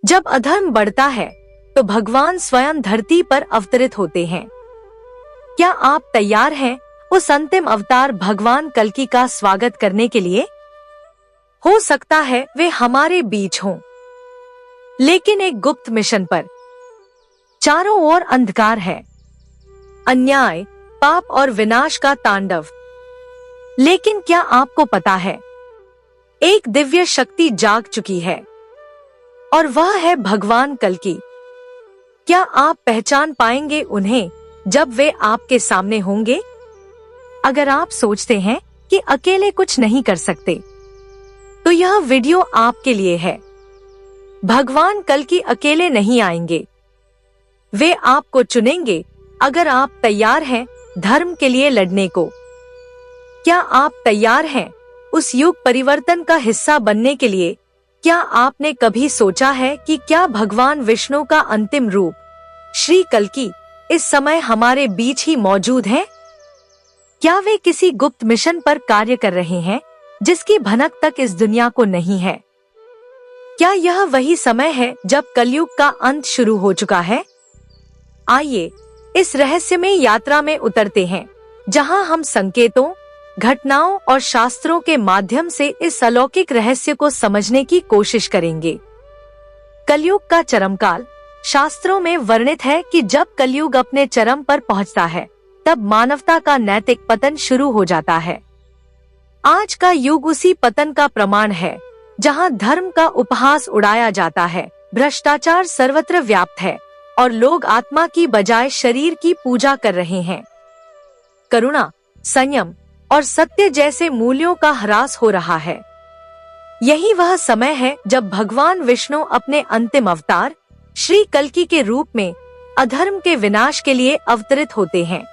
जब अधर्म बढ़ता है तो भगवान स्वयं धरती पर अवतरित होते हैं। क्या आप तैयार हैं उस अंतिम अवतार भगवान कल्कि का स्वागत करने के लिए? हो सकता है वे हमारे बीच हों, लेकिन एक गुप्त मिशन पर। चारों ओर अंधकार है, अन्याय, पाप और विनाश का तांडव। लेकिन क्या आपको पता है, एक दिव्य शक्ति जाग चुकी है और वह है भगवान कल्कि। क्या आप पहचान पाएंगे उन्हें जब वे आपके सामने होंगे? अगर आप सोचते हैं कि अकेले कुछ नहीं कर सकते, तो यह वीडियो आपके लिए है। भगवान कल्कि अकेले नहीं आएंगे, वे आपको चुनेंगे अगर आप तैयार हैं धर्म के लिए लड़ने को। क्या आप तैयार हैं उस युग परिवर्तन का हिस्सा बनने के लिए? क्या आपने कभी सोचा है कि क्या भगवान विष्णु का अंतिम रूप श्री कल्कि इस समय हमारे बीच ही मौजूद है? क्या वे किसी गुप्त मिशन पर कार्य कर रहे हैं जिसकी भनक तक इस दुनिया को नहीं है? क्या यह वही समय है जब कलयुग का अंत शुरू हो चुका है? आइए इस रहस्यमय यात्रा में उतरते हैं, जहां हम संकेतों, घटनाओं और शास्त्रों के माध्यम से इस अलौकिक रहस्य को समझने की कोशिश करेंगे। कलयुग का चरमकाल। शास्त्रों में वर्णित है कि जब कलयुग अपने चरम पर पहुंचता है, तब मानवता का नैतिक पतन शुरू हो जाता है। आज का युग उसी पतन का प्रमाण है, जहां धर्म का उपहास उड़ाया जाता है, भ्रष्टाचार सर्वत्र व्याप्त है और लोग आत्मा की बजाय शरीर की पूजा कर रहे हैं। करुणा, संयम और सत्य जैसे मूल्यों का ह्रास हो रहा है। यही वह समय है जब भगवान विष्णु अपने अंतिम अवतार श्री कल्कि के रूप में अधर्म के विनाश के लिए अवतरित होते हैं।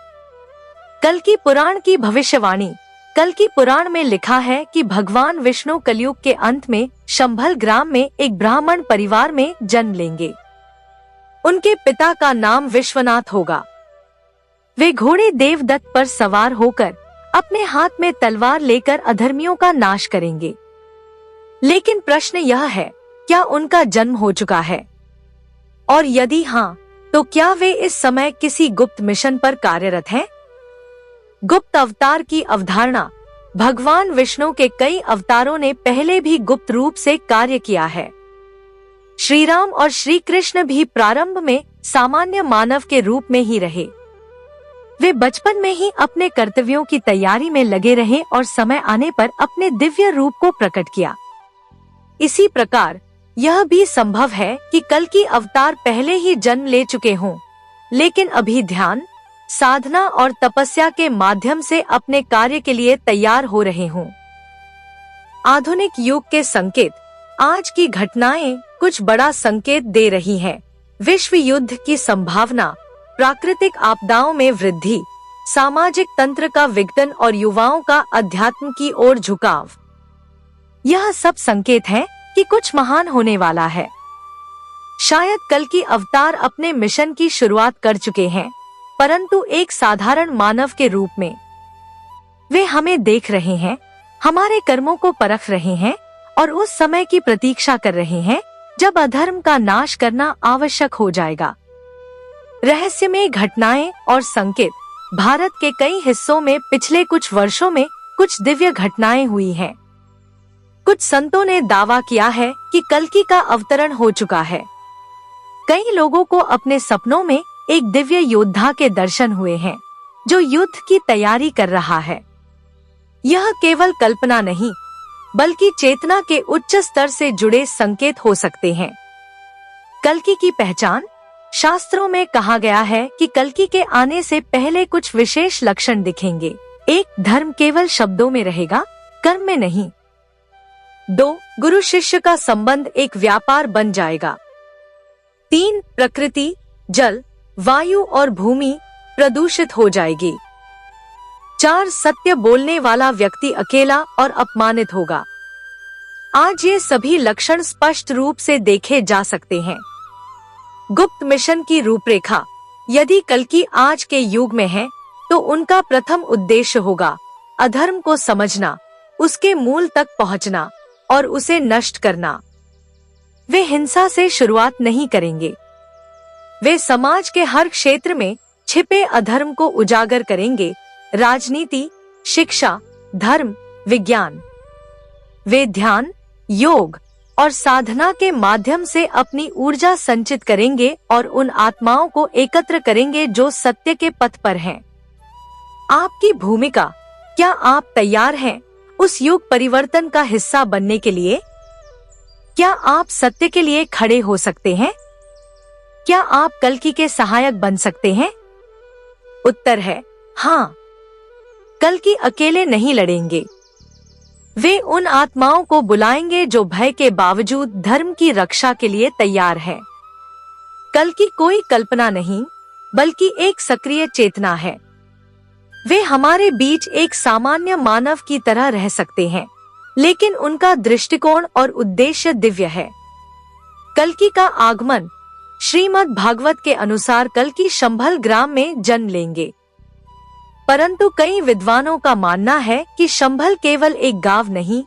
कल्कि पुराण की भविष्यवाणी। कल्कि पुराण में लिखा है कि भगवान विष्णु कलयुग के अंत में शंभल ग्राम में एक ब्राह्मण परिवार में जन्म लेंगे। उनके पिता का नाम विश्वनाथ होगा। वे घोड़े देवदत्त पर सवार होकर अपने हाथ में तलवार लेकर अधर्मियों का नाश करेंगे। लेकिन प्रश्न यह है, क्या उनका जन्म हो चुका है? और यदि हाँ, तो क्या वे इस समय किसी गुप्त मिशन पर कार्यरत हैं? गुप्त अवतार की अवधारणा। भगवान विष्णु के कई अवतारों ने पहले भी गुप्त रूप से कार्य किया है। श्री राम और श्री कृष्ण भी प्रारंभ में सामान्य मानव के रूप में ही रहे। वे बचपन में ही अपने कर्तव्यों की तैयारी में लगे रहे और समय आने पर अपने दिव्य रूप को प्रकट किया। इसी प्रकार यह भी संभव है कि कल्कि अवतार पहले ही जन्म ले चुके हों, लेकिन अभी ध्यान, साधना और तपस्या के माध्यम से अपने कार्य के लिए तैयार हो रहे हों। आधुनिक युग के संकेत। आज की घटनाएं कुछ बड़ा संकेत दे रही हैं। विश्व युद्ध की संभावना, प्राकृतिक आपदाओं में वृद्धि, सामाजिक तंत्र का विघटन और युवाओं का अध्यात्म की ओर झुकाव। यह सब संकेत है कि कुछ महान होने वाला है। शायद कल्कि अवतार अपने मिशन की शुरुआत कर चुके हैं, परंतु एक साधारण मानव के रूप में। वे हमें देख रहे हैं, हमारे कर्मों को परख रहे हैं और उस समय की प्रतीक्षा कर रहे हैं जब अधर्म का नाश करना आवश्यक हो जाएगा। रहस्यमय घटनाएं और संकेत। भारत के कई हिस्सों में पिछले कुछ वर्षों में कुछ दिव्य घटनाएं हुई हैं। कुछ संतों ने दावा किया है कि कल्कि का अवतरण हो चुका है। कई लोगों को अपने सपनों में एक दिव्य योद्धा के दर्शन हुए हैं, जो युद्ध की तैयारी कर रहा है। यह केवल कल्पना नहीं, बल्कि चेतना के उच्च स्तर से जुड़े संकेत हो सकते हैं। कल्कि की पहचान। शास्त्रों में कहा गया है कि कल्कि के आने से पहले कुछ विशेष लक्षण दिखेंगे। 1. धर्म केवल शब्दों में रहेगा, कर्म में नहीं। 2. गुरु शिष्य का संबंध एक व्यापार बन जाएगा। 3. प्रकृति, जल, वायु और भूमि प्रदूषित हो जाएगी। 4. सत्य बोलने वाला व्यक्ति अकेला और अपमानित होगा। आज ये सभी लक्षण स्पष्ट रूप से देखे जा सकते हैं। गुप्त मिशन की रूपरेखा। यदि कल्कि आज के युग में है, तो उनका प्रथम उद्देश्य होगा अधर्म को समझना, उसके मूल तक पहुंचना और उसे नष्ट करना। वे हिंसा से शुरुआत नहीं करेंगे। वे समाज के हर क्षेत्र में छिपे अधर्म को उजागर करेंगे, राजनीति, शिक्षा, धर्म, विज्ञान। वे ध्यान, योग और साधना के माध्यम से अपनी ऊर्जा संचित करेंगे और उन आत्माओं को एकत्र करेंगे जो सत्य के पथ पर हैं। आपकी भूमिका, क्या आप तैयार हैं उस युग परिवर्तन का हिस्सा बनने के लिए? क्या आप सत्य के लिए खड़े हो सकते हैं? क्या आप कल्कि के सहायक बन सकते हैं? उत्तर है हाँ। कल्कि अकेले नहीं लड़ेंगे। वे उन आत्माओं को बुलाएंगे जो भय के बावजूद धर्म की रक्षा के लिए तैयार हैं। कल्कि कोई कल्पना नहीं, बल्कि एक सक्रिय चेतना है। वे हमारे बीच एक सामान्य मानव की तरह रह सकते हैं, लेकिन उनका दृष्टिकोण और उद्देश्य दिव्य है। कल्कि का आगमन श्रीमद् भागवत के अनुसार कल्कि शंभल ग्राम में जन्म लेंगे। परंतु कई विद्वानों का मानना है कि शंभल केवल एक गांव नहीं,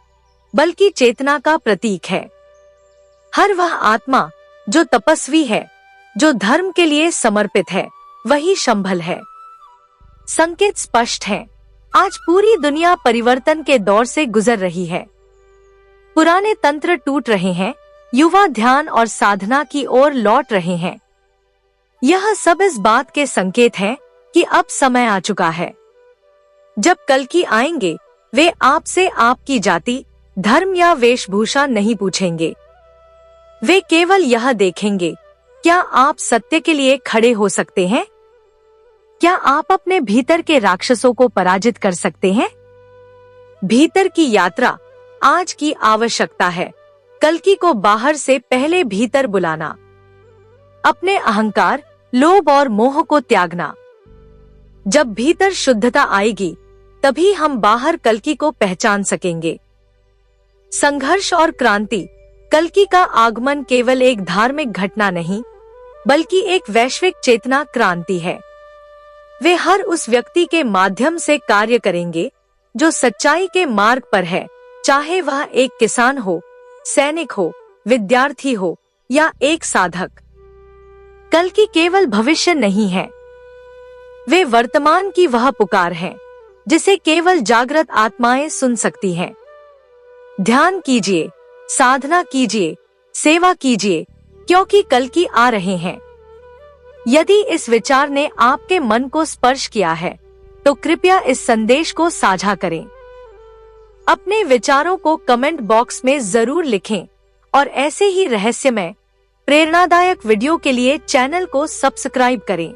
बल्कि चेतना का प्रतीक है। हर वह आत्मा जो तपस्वी है, जो धर्म के लिए समर्पित है, वही शंभल है। संकेत स्पष्ट हैं। आज पूरी दुनिया परिवर्तन के दौर से गुजर रही है। पुराने तंत्र टूट रहे हैं, युवा ध्यान और साधना की ओर लौट रहे हैं। यह सब इस बात के संकेत हैं कि अब समय आ चुका है। जब कल्कि आएंगे, वे आपसे आपकी जाति, धर्म या वेशभूषा नहीं पूछेंगे। वे केवल यह देखेंगे, क्या आप सत्य के लिए खड़े हो सकते हैं? क्या आप अपने भीतर के राक्षसों को पराजित कर सकते हैं? भीतर की यात्रा आज की आवश्यकता है। कल्कि को बाहर से पहले भीतर बुलाना, अपने अहंकार, लोभ और मोह को त्यागना। जब भीतर शुद्धता आएगी, तभी हम बाहर कल्कि को पहचान सकेंगे। संघर्ष और क्रांति। कल्कि का आगमन केवल एक धार्मिक घटना नहीं, बल्कि एक वैश्विक चेतना क्रांति है। वे हर उस व्यक्ति के माध्यम से कार्य करेंगे जो सच्चाई के मार्ग पर है, चाहे वह एक किसान हो, सैनिक हो, विद्यार्थी हो या एक साधक। कल्कि केवल भविष्य नहीं है, वे वर्तमान की वह पुकार है जिसे केवल जागृत आत्माएं सुन सकती हैं। ध्यान कीजिए, साधना कीजिए, सेवा कीजिए, क्योंकि कल्कि आ रहे हैं। यदि इस विचार ने आपके मन को स्पर्श किया है, तो कृपया इस संदेश को साझा करें। अपने विचारों को कमेंट बॉक्स में जरूर लिखें और ऐसे ही रहस्यमय, प्रेरणादायक वीडियो के लिए चैनल को सब्सक्राइब करें।